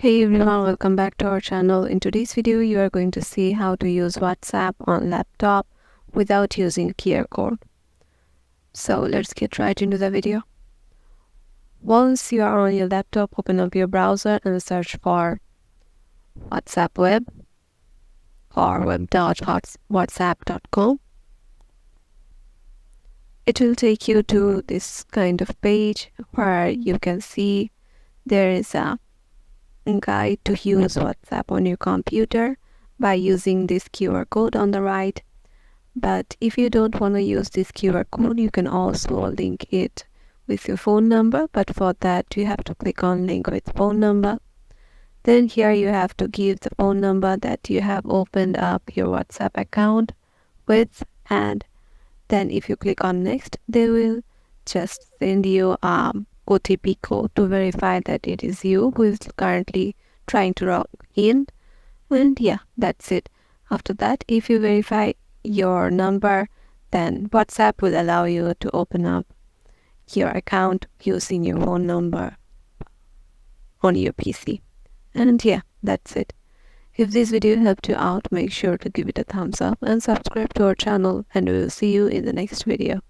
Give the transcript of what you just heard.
Hey everyone, welcome back to our channel. In today's video, you are going to see how to use WhatsApp on laptop without using QR code. So let's get right into the video. Once you are on your laptop, open up your browser and search for WhatsApp web or web.whatsapp.com. It will take you to this kind of page where you can see there is a guide to use WhatsApp on your computer by using this QR code on the right. But if you don't want to use this QR code, you can also link it with your phone number. But for that, you have to click on link with phone number. Then here you have to give the phone number that you have opened up your WhatsApp account with. And then if you click on next, they will just send you OTP code to verify that it is you who is currently trying to log in. And yeah, that's it. After that, if you verify your number, then WhatsApp will allow you to open up your account using your phone number on your PC. And yeah, that's it. If this video helped you out, make sure to give it a thumbs up and subscribe to our channel, and we will see you in the next video.